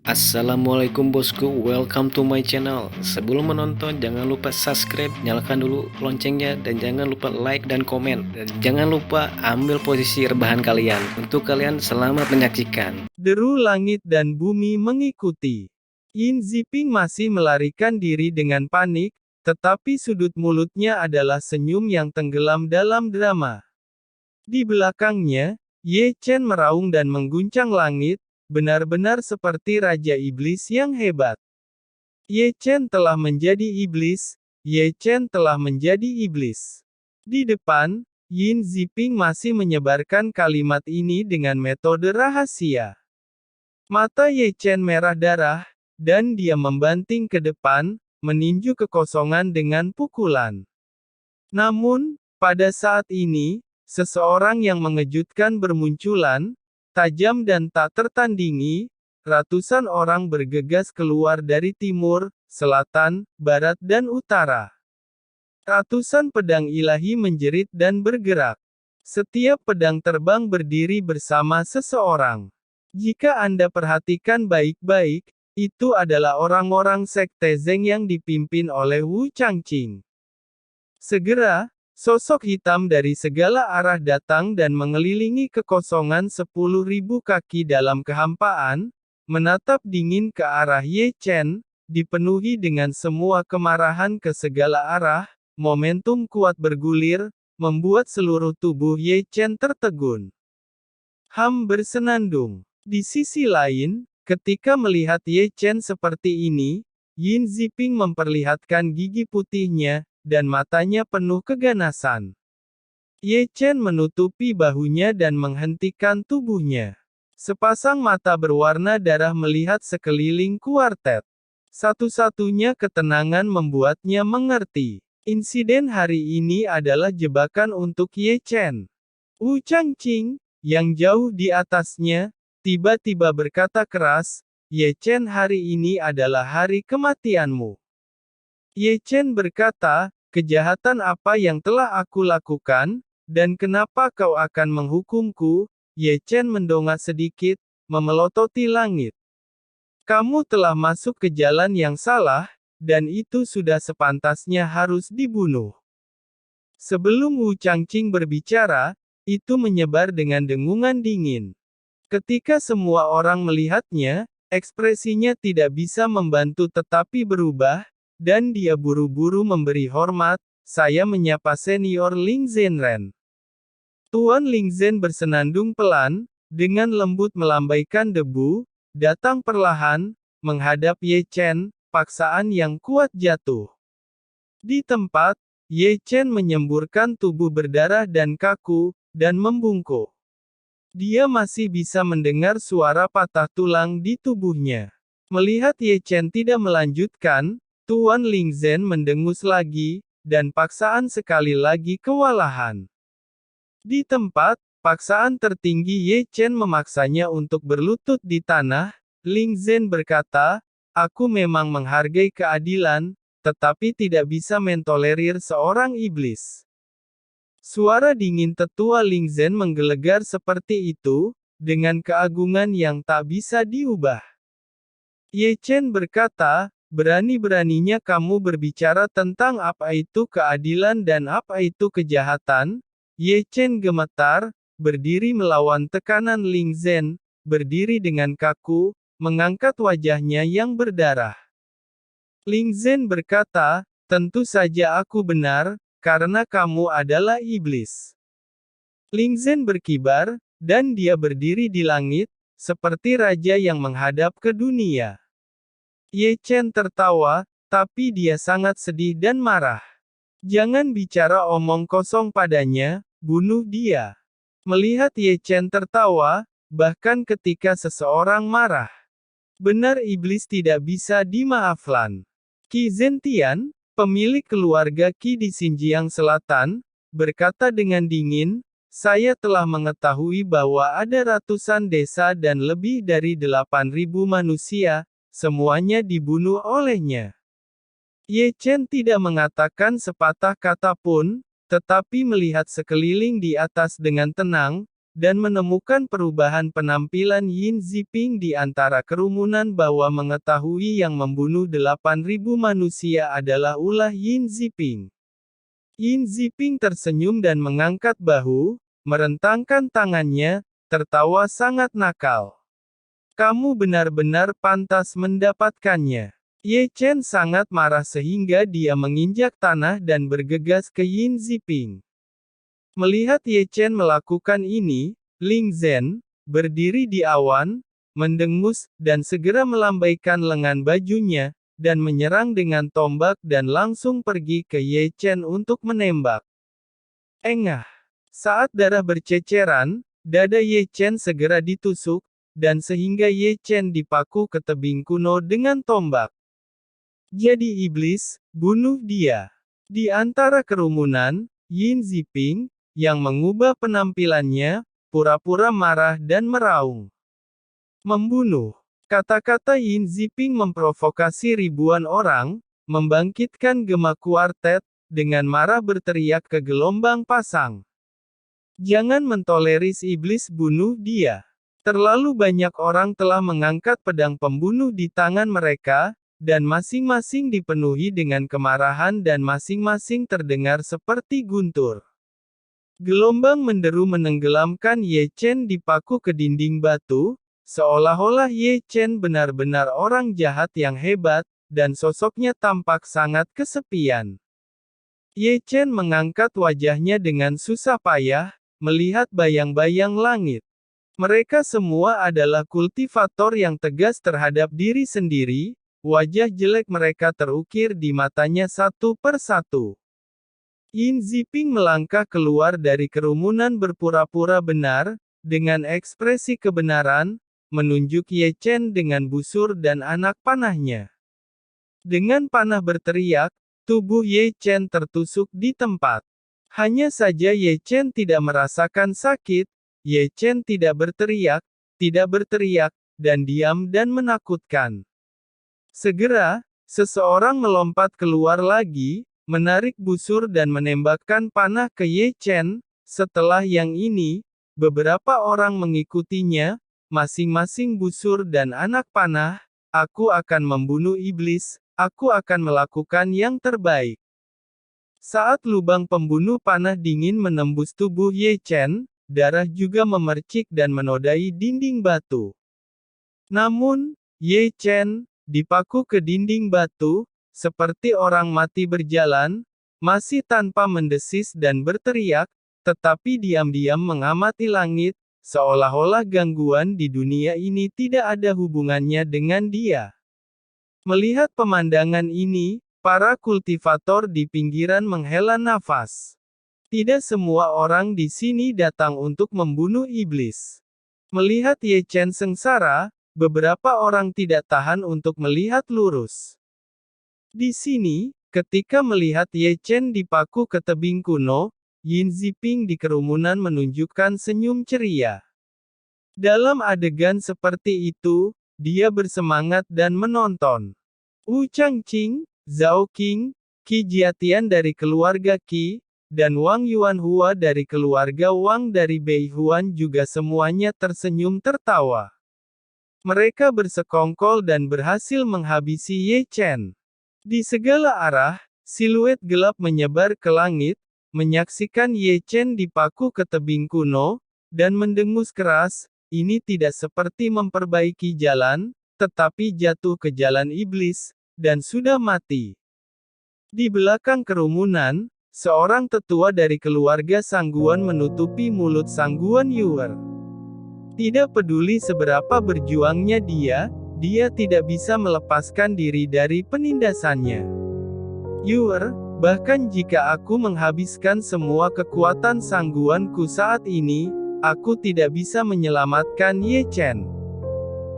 Assalamualaikum bosku, welcome to my channel. Sebelum menonton, jangan lupa subscribe, nyalakan dulu loncengnya, dan jangan lupa like dan komen. Dan jangan lupa ambil posisi rebahan kalian. Untuk kalian, selamat menyaksikan. Deru langit dan bumi mengikuti. Yin Ziping masih melarikan diri dengan panik, tetapi sudut mulutnya adalah senyum yang tenggelam dalam drama. Di belakangnya, Ye Chen meraung dan mengguncang langit, benar-benar seperti Raja Iblis yang hebat. Ye Chen telah menjadi iblis, Ye Chen telah menjadi iblis. Di depan, Yin Ziping masih menyebarkan kalimat ini dengan metode rahasia. Mata Ye Chen merah darah, dan dia membanting ke depan, meninju kekosongan dengan pukulan. Namun, pada saat ini, seseorang yang mengejutkan bermunculan, tajam dan tak tertandingi, ratusan orang bergegas keluar dari timur, selatan, barat dan utara. Ratusan pedang ilahi menjerit dan bergerak. Setiap pedang terbang berdiri bersama seseorang. Jika Anda perhatikan baik-baik, itu adalah orang-orang sekte Zeng yang dipimpin oleh Wu Changqing. Segera, sosok hitam dari segala arah datang dan mengelilingi kekosongan 10.000 kaki dalam kehampaan, menatap dingin ke arah Ye Chen, dipenuhi dengan semua kemarahan ke segala arah, momentum kuat bergulir, membuat seluruh tubuh Ye Chen tertegun. Bersenandung. Di sisi lain, ketika melihat Ye Chen seperti ini, Yin Ziping memperlihatkan gigi putihnya, dan matanya penuh keganasan. Ye Chen menutupi bahunya dan menghentikan tubuhnya. Sepasang mata berwarna darah melihat sekeliling kuartet. Satu-satunya ketenangan membuatnya mengerti. Insiden hari ini adalah jebakan untuk Ye Chen. Wu Changqing, yang jauh di atasnya, tiba-tiba berkata keras, Ye Chen, hari ini adalah hari kematianmu. Ye Chen berkata, kejahatan apa yang telah aku lakukan, dan kenapa kau akan menghukumku? Ye Chen mendongak sedikit, memelototi langit. Kamu telah masuk ke jalan yang salah, dan itu sudah sepantasnya harus dibunuh. Sebelum Wu Changqing berbicara, itu menyebar dengan dengungan dingin. Ketika semua orang melihatnya, ekspresinya tidak bisa membantu tetapi berubah, dan dia buru-buru memberi hormat, saya menyapa senior Ling Zhenren. Tuan Ling Zhen bersenandung pelan, dengan lembut melambaikan debu, datang perlahan, menghadap Ye Chen, paksaan yang kuat jatuh. Di tempat, Ye Chen menyemburkan tubuh berdarah dan kaku, dan membungkuk. Dia masih bisa mendengar suara patah tulang di tubuhnya. Melihat Ye Chen tidak melanjutkan, Tuan Ling Zhen mendengus lagi, dan paksaan sekali lagi kewalahan. Di tempat, paksaan tertinggi Ye Chen memaksanya untuk berlutut di tanah, Ling Zhen berkata, aku memang menghargai keadilan, tetapi tidak bisa mentolerir seorang iblis. Suara dingin tetua Ling Zhen menggelegar seperti itu, dengan keagungan yang tak bisa diubah. Ye Chen berkata, berani-beraninya kamu berbicara tentang apa itu keadilan dan apa itu kejahatan? Ye Chen gemetar, berdiri melawan tekanan Ling Zhen, berdiri dengan kaku, mengangkat wajahnya yang berdarah. Ling Zhen berkata, tentu saja aku benar, karena kamu adalah iblis. Ling Zhen berkibar, dan dia berdiri di langit, seperti raja yang menghadap ke dunia. Ye Chen tertawa, tapi dia sangat sedih dan marah. Jangan bicara omong kosong padanya, bunuh dia. Melihat Ye Chen tertawa, bahkan ketika seseorang marah. Benar iblis tidak bisa dimaafkan. Qi Zentian, pemilik keluarga Qi di Xinjiang Selatan, berkata dengan dingin, saya telah mengetahui bahwa ada ratusan desa dan lebih dari 8.000 manusia, semuanya dibunuh olehnya. Ye Chen tidak mengatakan sepatah kata pun, tetapi melihat sekeliling di atas dengan tenang, dan menemukan perubahan penampilan Yin Ziping di antara kerumunan bahwa mengetahui yang membunuh 8.000 manusia adalah ulah Yin Ziping. Yin Ziping tersenyum dan mengangkat bahu, merentangkan tangannya, tertawa sangat nakal. Kamu benar-benar pantas mendapatkannya. Ye Chen sangat marah sehingga dia menginjak tanah dan bergegas ke Yin Ziping. Melihat Ye Chen melakukan ini, Ling Zhen, berdiri di awan, mendengus, dan segera melambaikan lengan bajunya, dan menyerang dengan tombak dan langsung pergi ke Ye Chen untuk menembak. Engah! Saat darah berceceran, dada Ye Chen segera ditusuk, dan sehingga Ye Chen dipaku ke tebing kuno dengan tombak. Jadi iblis, bunuh dia. Di antara kerumunan, Yin Ziping, yang mengubah penampilannya, pura-pura marah dan meraung. Membunuh. Kata-kata Yin Ziping memprovokasi ribuan orang, membangkitkan gema kuartet, dengan marah berteriak ke gelombang pasang. Jangan mentoleris iblis, bunuh dia. Terlalu banyak orang telah mengangkat pedang pembunuh di tangan mereka, dan masing-masing dipenuhi dengan kemarahan dan masing-masing terdengar seperti guntur. Gelombang menderu menenggelamkan Ye Chen dipaku ke dinding batu, seolah-olah Ye Chen benar-benar orang jahat yang hebat, dan sosoknya tampak sangat kesepian. Ye Chen mengangkat wajahnya dengan susah payah, melihat bayang-bayang langit. Mereka semua adalah kultivator yang tegas terhadap diri sendiri, wajah jelek mereka terukir di matanya satu per satu. Yin Ziping melangkah keluar dari kerumunan berpura-pura benar, dengan ekspresi kebenaran, menunjuk Ye Chen dengan busur dan anak panahnya. Dengan panah berteriak, tubuh Ye Chen tertusuk di tempat. Hanya saja Ye Chen tidak merasakan sakit, Ye Chen tidak berteriak, dan diam dan menakutkan. Segera, seseorang melompat keluar lagi, menarik busur dan menembakkan panah ke Ye Chen. Setelah yang ini, beberapa orang mengikutinya, masing-masing busur dan anak panah. Aku akan membunuh iblis, aku akan melakukan yang terbaik. Saat lubang pembunuh panah dingin menembus tubuh Ye Chen, darah juga memercik dan menodai dinding batu. Namun, Ye Chen, dipaku ke dinding batu, seperti orang mati berjalan, masih tanpa mendesis dan berteriak, tetapi diam-diam mengamati langit, seolah-olah gangguan di dunia ini tidak ada hubungannya dengan dia. Melihat pemandangan ini, para kultivator di pinggiran menghela nafas. Tidak semua orang di sini datang untuk membunuh iblis. Melihat Ye Chen sengsara, beberapa orang tidak tahan untuk melihat lurus. Di sini, ketika melihat Ye Chen dipaku ke tebing kuno, Yin Ziping di kerumunan menunjukkan senyum ceria. Dalam adegan seperti itu, dia bersemangat dan menonton. Wu Changqing, Zhao Qing, Qi Jiatian dari keluarga Qi, dan Wang Yuanhua dari keluarga Wang dari Beihuan juga semuanya tersenyum tertawa. Mereka bersekongkol dan berhasil menghabisi Ye Chen. Di segala arah, siluet gelap menyebar ke langit, menyaksikan Ye Chen dipaku ke tebing kuno, dan mendengus keras, ini tidak seperti memperbaiki jalan, tetapi jatuh ke jalan iblis, dan sudah mati. Di belakang kerumunan, seorang tetua dari keluarga Sangguan menutupi mulut Sangguan Yuer. Tidak peduli seberapa berjuangnya dia tidak bisa melepaskan diri dari penindasannya. Yuer, bahkan jika aku menghabiskan semua kekuatan sangguanku saat ini, aku tidak bisa menyelamatkan Ye Chen.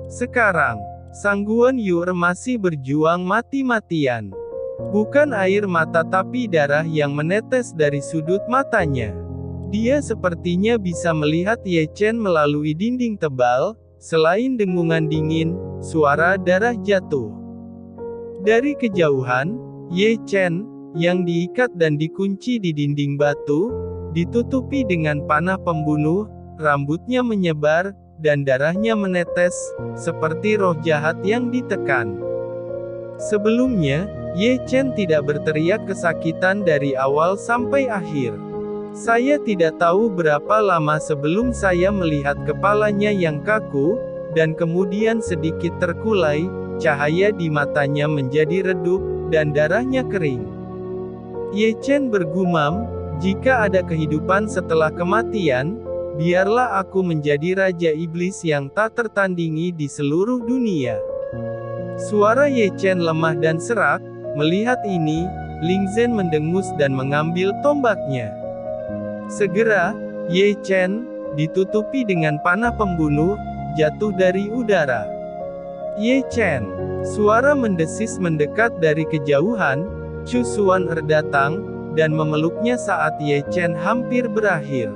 Sekarang, Sangguan Yuer masih berjuang mati-matian. Bukan air mata tapi darah yang menetes dari sudut matanya. Dia sepertinya bisa melihat Ye Chen melalui dinding tebal, selain dengungan dingin, suara darah jatuh. Dari kejauhan, Ye Chen, yang diikat dan dikunci di dinding batu, ditutupi dengan panah pembunuh, rambutnya menyebar, dan darahnya menetes, seperti roh jahat yang ditekan. Sebelumnya, Ye Chen tidak berteriak kesakitan dari awal sampai akhir. Saya tidak tahu berapa lama sebelum saya melihat kepalanya yang kaku, dan kemudian sedikit terkulai, cahaya di matanya menjadi redup, dan darahnya kering. Ye Chen bergumam, "Jika ada kehidupan setelah kematian, biarlah aku menjadi Raja Iblis yang tak tertandingi di seluruh dunia." Suara Ye Chen lemah dan serak. Melihat ini, Ling Zhen mendengus dan mengambil tombaknya. Segera, Ye Chen, ditutupi dengan panah pembunuh, jatuh dari udara. "Ye Chen!" Suara mendesis mendekat dari kejauhan. Chu Xuan datang, dan memeluknya saat Ye Chen hampir berakhir.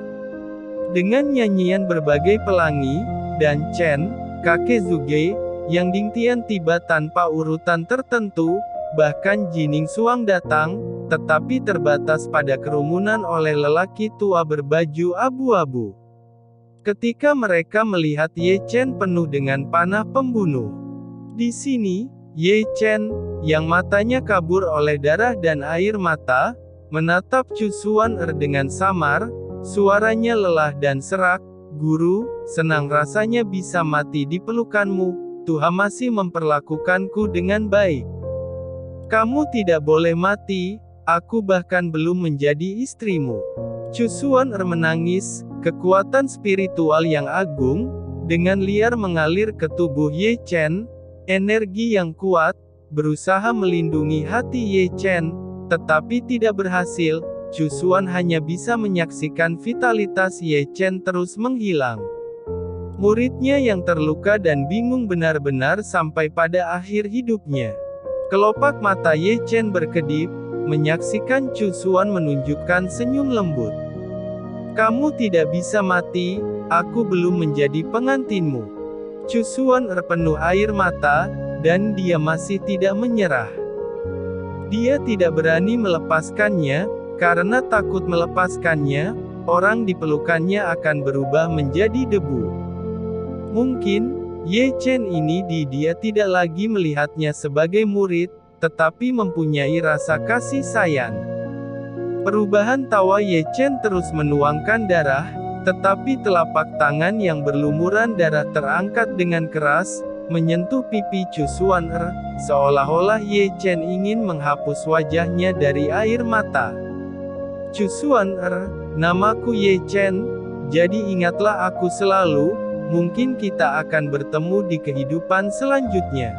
Dengan nyanyian berbagai pelangi, dan Chen, kakek Zuge, yang Dingtian tiba tanpa urutan tertentu, bahkan Jining Suang datang, tetapi terbatas pada kerumunan oleh lelaki tua berbaju abu-abu. Ketika mereka melihat Ye Chen penuh dengan panah pembunuh. Di sini, Ye Chen, yang matanya kabur oleh darah dan air mata, menatap Chu Xuan dengan samar, suaranya lelah dan serak, "Guru, senang rasanya bisa mati di pelukanmu. Tuhan masih memperlakukanku dengan baik. Kamu tidak boleh mati, aku bahkan belum menjadi istrimu." Chu Xuan menangis, kekuatan spiritual yang agung, dengan liar mengalir ke tubuh Ye Chen, energi yang kuat, berusaha melindungi hati Ye Chen, tetapi tidak berhasil. Chu Xuan hanya bisa menyaksikan vitalitas Ye Chen terus menghilang. Muridnya yang terluka dan bingung benar-benar sampai pada akhir hidupnya. Kelopak mata Ye Chen berkedip, menyaksikan Chu Xuan menunjukkan senyum lembut. "Kamu tidak bisa mati, aku belum menjadi pengantinmu." Chu Xuan penuh air mata, dan dia masih tidak menyerah. Dia tidak berani melepaskannya, karena takut melepaskannya, orang di pelukannya akan berubah menjadi debu. Mungkin, Ye Chen ini dia tidak lagi melihatnya sebagai murid, tetapi mempunyai rasa kasih sayang. Perubahan tawa Ye Chen terus menuangkan darah, tetapi telapak tangan yang berlumuran darah terangkat dengan keras, menyentuh pipi Chu Xuan seolah-olah Ye Chen ingin menghapus wajahnya dari air mata. "Chu Xuan namaku Ye Chen, jadi ingatlah aku selalu. Mungkin kita akan bertemu di kehidupan selanjutnya."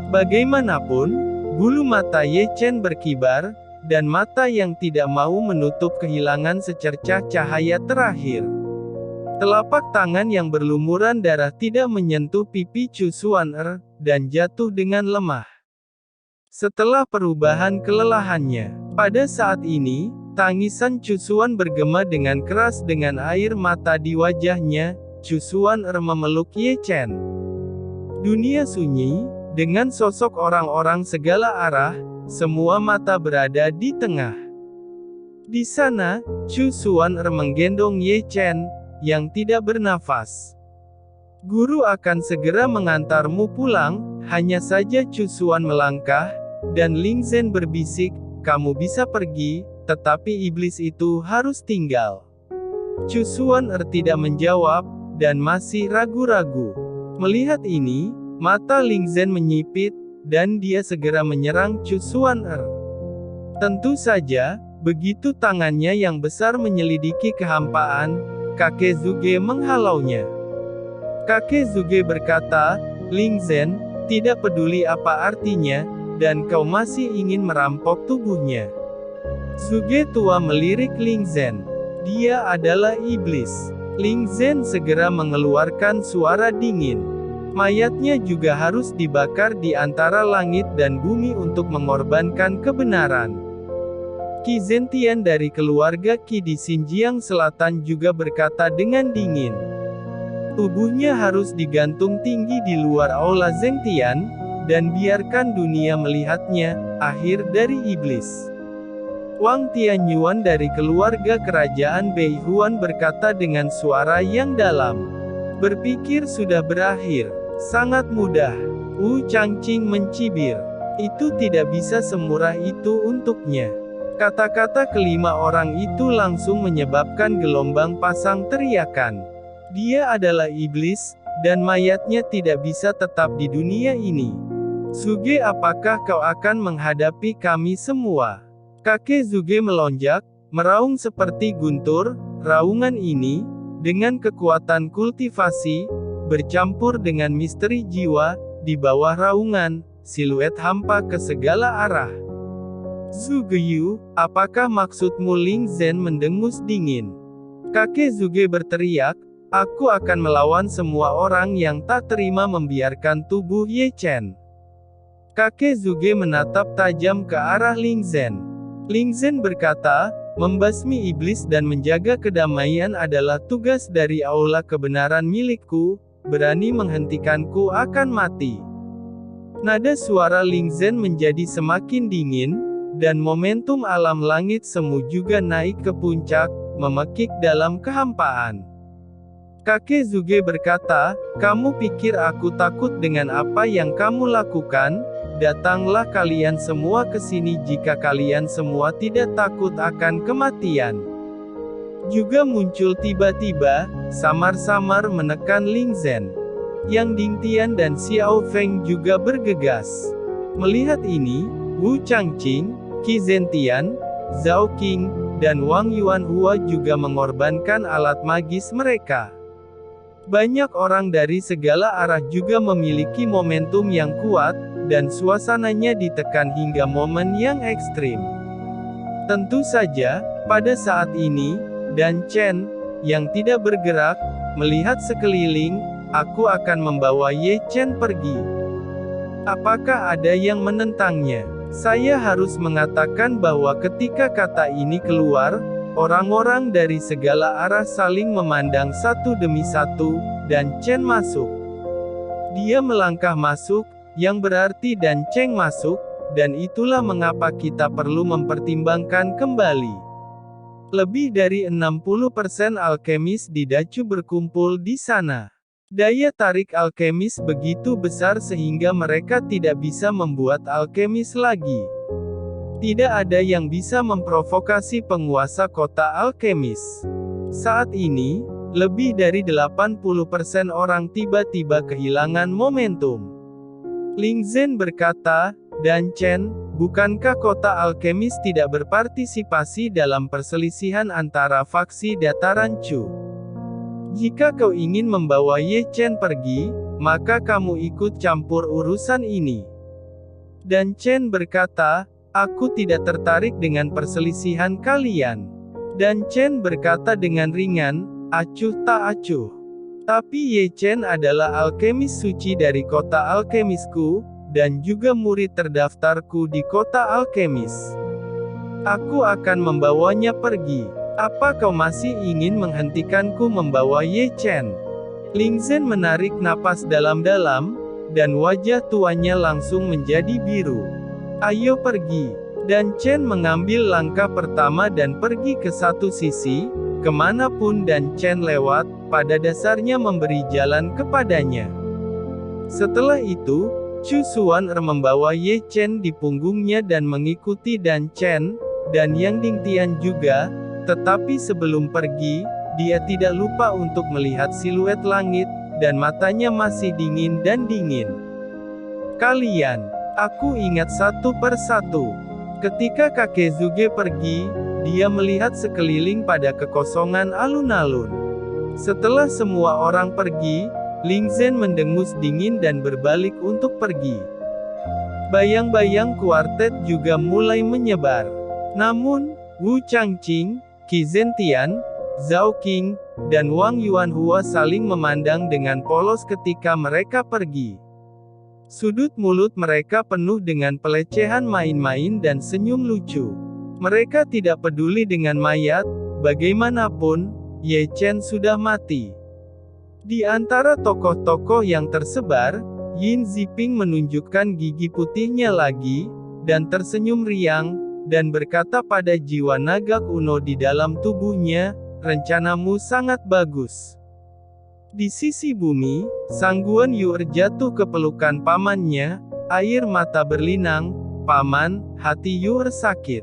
Bagaimanapun, bulu mata Ye Chen berkibar, dan mata yang tidak mau menutup kehilangan secercah cahaya terakhir. Telapak tangan yang berlumuran darah tidak menyentuh pipi Chu Xuan dan jatuh dengan lemah. Setelah perubahan kelelahannya, pada saat ini, tangisan Chu Xuan bergema dengan keras dengan air mata di wajahnya. Chu Xuan memeluk Ye Chen. Dunia sunyi, dengan sosok orang-orang segala arah, semua mata berada di tengah. Di sana, Chu Xuan menggendong Ye Chen, yang tidak bernafas. "Guru akan segera mengantarmu pulang." Hanya saja Chu Xuan melangkah, dan Ling Zhen berbisik, "Kamu bisa pergi, tetapi iblis itu harus tinggal." Chu Xuan tidak menjawab, dan masih ragu-ragu. Melihat ini, mata Ling Zhen menyipit, dan dia segera menyerang Chu Xuan. Tentu saja, begitu tangannya yang besar menyelidiki kehampaan, kakek Zuge menghalaunya. Kakek Zuge berkata, "Ling Zhen, tidak peduli apa artinya, dan kau masih ingin merampok tubuhnya." Zuge tua melirik Ling Zhen. "Dia adalah iblis." Ling Zhen segera mengeluarkan suara dingin. "Mayatnya juga harus dibakar di antara langit dan bumi untuk mengorbankan kebenaran." Qi Zentian dari keluarga Qi di Xinjiang Selatan juga berkata dengan dingin. "Tubuhnya harus digantung tinggi di luar aula Zentian, dan biarkan dunia melihatnya, akhir dari iblis." Wang Tianyuan dari keluarga kerajaan Beihuan berkata dengan suara yang dalam. Berpikir sudah berakhir. Sangat mudah. Wu Changqing mencibir. Itu tidak bisa semurah itu untuknya. Kata-kata kelima orang itu langsung menyebabkan gelombang pasang teriakan. Dia adalah iblis, dan mayatnya tidak bisa tetap di dunia ini. Zuge, apakah kau akan menghadapi kami semua? Kakek Zuge melonjak, meraung seperti guntur. Raungan ini, dengan kekuatan kultivasi, bercampur dengan misteri jiwa, di bawah raungan, siluet hampa ke segala arah. Zugeyu, apakah maksudmu? Ling Zhen mendengus dingin. Kakek Zuge berteriak, aku akan melawan semua orang yang tak terima membiarkan tubuh Ye Chen. Kakek Zuge menatap tajam ke arah Ling Zhen. Ling Zhen berkata, membasmi iblis dan menjaga kedamaian adalah tugas dari aula kebenaran milikku, berani menghentikanku akan mati. Nada suara Ling Zhen menjadi semakin dingin, dan momentum alam langit semu juga naik ke puncak, memekik dalam kehampaan. Kakek Zuge berkata, kamu pikir aku takut dengan apa yang kamu lakukan? Datanglah kalian semua ke sini jika kalian semua tidak takut akan kematian. Juga muncul tiba-tiba, samar-samar menekan Ling Zhen. Yang Dingtian dan Xiao Feng juga bergegas. Melihat ini, Wu Changqing, Qi Zentian, Zhao Qing, dan Wang Yuanhua juga mengorbankan alat magis mereka. Banyak orang dari segala arah juga memiliki momentum yang kuat, dan suasananya ditekan hingga momen yang ekstrim. Tentu saja, pada saat ini, Dan Chen, yang tidak bergerak, melihat sekeliling, aku akan membawa Ye Chen pergi. Apakah ada yang menentangnya? Saya harus mengatakan bahwa ketika kata ini keluar, orang-orang dari segala arah saling memandang satu demi satu, dan Chen masuk. Dia melangkah masuk, yang berarti Dan Chen masuk, dan itulah mengapa kita perlu mempertimbangkan kembali. Lebih dari 60% alkemis di Dacu berkumpul di sana. Daya tarik alkemis begitu besar sehingga mereka tidak bisa membuat alkemis lagi. Tidak ada yang bisa memprovokasi penguasa kota alkemis. Saat ini, lebih dari 80% orang tiba-tiba kehilangan momentum. Ling Zhen berkata, Dan Chen, bukankah kota alkemis tidak berpartisipasi dalam perselisihan antara faksi dataran Chu? Jika kau ingin membawa Ye Chen pergi, maka kamu ikut campur urusan ini. Dan Chen berkata, aku tidak tertarik dengan perselisihan kalian. Dan Chen berkata dengan ringan, acuh tak acuh. Tapi Ye Chen adalah alkemis suci dari kota alkemisku, dan juga murid terdaftarku di kota alkemis. Aku akan membawanya pergi. Apa kau masih ingin menghentikanku membawa Ye Chen? Ling Zhen menarik napas dalam-dalam, dan wajah tuanya langsung menjadi biru. Ayo pergi. Dan Chen mengambil langkah pertama dan pergi ke satu sisi, kemanapun Dan Chen lewat, pada dasarnya memberi jalan kepadanya. Setelah itu, Chu Xuan membawa Ye Chen di punggungnya dan mengikuti Dan Chen, dan Yang Dingtian juga, tetapi sebelum pergi, dia tidak lupa untuk melihat siluet langit, dan matanya masih dingin dan dingin. Kalian, aku ingat satu persatu. Ketika kakek Zuge pergi, dia melihat sekeliling pada kekosongan alun-alun. Setelah semua orang pergi, Ling Zhen mendengus dingin dan berbalik untuk pergi. Bayang-bayang kuartet juga mulai menyebar. Namun, Wu Changqing, Qi Zentian, Zhao Qing, dan Wang Yuanhua saling memandang dengan polos ketika mereka pergi. Sudut mulut mereka penuh dengan pelecehan main-main dan senyum lucu. Mereka tidak peduli dengan mayat, bagaimanapun, Ye Chen sudah mati. Di antara tokoh-tokoh yang tersebar, Yin Ziping menunjukkan gigi putihnya lagi, dan tersenyum riang, dan berkata pada jiwa naga kuno di dalam tubuhnya, "Rencanamu sangat bagus." Di sisi bumi, Sang Guan Yu jatuh ke pelukan pamannya, air mata berlinang, "Paman, hati Yu sakit."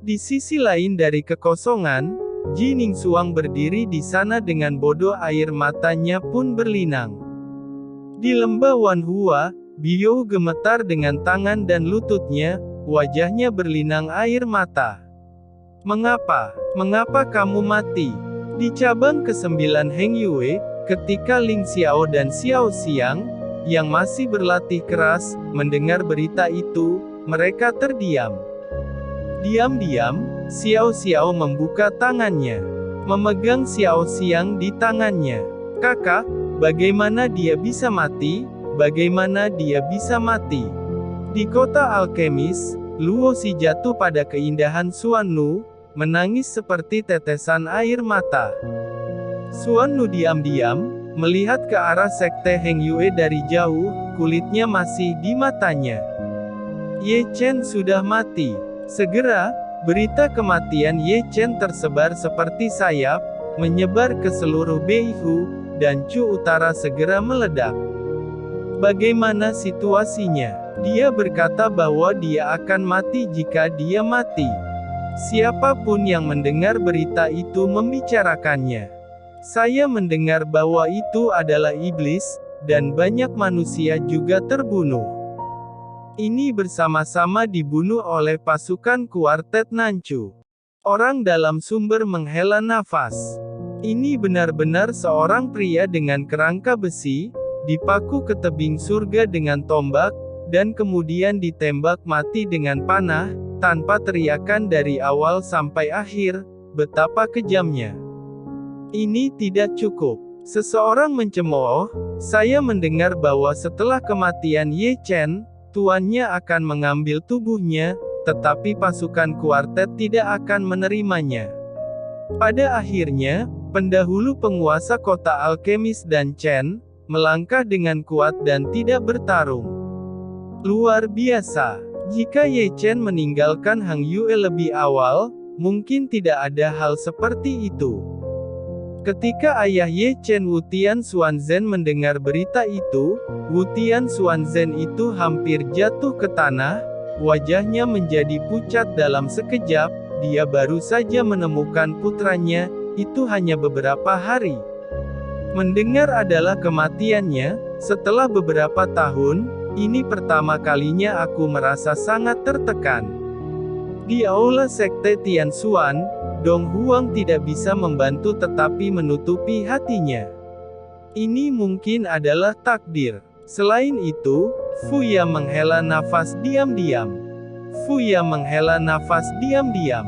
Di sisi lain dari kekosongan, Ji Ningsuang berdiri di sana dengan bodoh, air matanya pun berlinang. Di lembah Wanhua, Biou gemetar dengan tangan dan lututnya, wajahnya berlinang air mata. "Mengapa? Mengapa kamu mati?" Di cabang ke-9 Heng Yue, ketika Ling Xiao dan Xiao Xiang, yang masih berlatih keras, mendengar berita itu, mereka terdiam. Diam-diam, Xiao Xiao membuka tangannya, memegang Xiao Xiang di tangannya. "Kakak, bagaimana dia bisa mati? Bagaimana dia bisa mati?" Di kota alkemis, Luo Xi jatuh pada keindahan Xuannu, menangis seperti tetesan air mata. Xuannu diam-diam melihat ke arah sekte Heng Yue dari jauh, kulitnya masih di matanya. Ye Chen sudah mati. Segera, berita kematian Ye Chen tersebar seperti sayap, menyebar ke seluruh Beihu, dan Chu Utara segera meledak. Bagaimana situasinya? Dia berkata bahwa dia akan mati jika dia mati. Siapapun yang mendengar berita itu membicarakannya. Saya mendengar bahwa itu adalah iblis, dan banyak manusia juga terbunuh. Ini bersama-sama dibunuh oleh pasukan kuartet Nanchu. Orang dalam sumber menghela nafas. Ini benar-benar seorang pria dengan kerangka besi, dipaku ke tebing surga dengan tombak, dan kemudian ditembak mati dengan panah, tanpa teriakan dari awal sampai akhir. Betapa kejamnya. Ini tidak cukup. Seseorang mencemooh, "Saya mendengar bahwa setelah kematian Ye Chen, tuannya akan mengambil tubuhnya, tetapi pasukan kuartet tidak akan menerimanya." Pada akhirnya, pendahulu penguasa kota alkemis dan Chen, melangkah dengan kuat dan tidak bertarung. Luar biasa. Jika Ye Chen meninggalkan Hang Yue lebih awal, mungkin tidak ada hal seperti itu. Ketika ayah Ye Chen Wutian Xuanzhen mendengar berita itu, Wutian Xuanzhen itu hampir jatuh ke tanah, wajahnya menjadi pucat dalam sekejap, dia baru saja menemukan putranya, itu hanya beberapa hari. Mendengar adalah kematiannya, setelah beberapa tahun, ini pertama kalinya aku merasa sangat tertekan. Di aula sekte Tianxuan, Dong Huang tidak bisa membantu tetapi menutupi hatinya. Ini mungkin adalah takdir. Selain itu, Fuya menghela nafas diam-diam. Fuya menghela nafas diam-diam.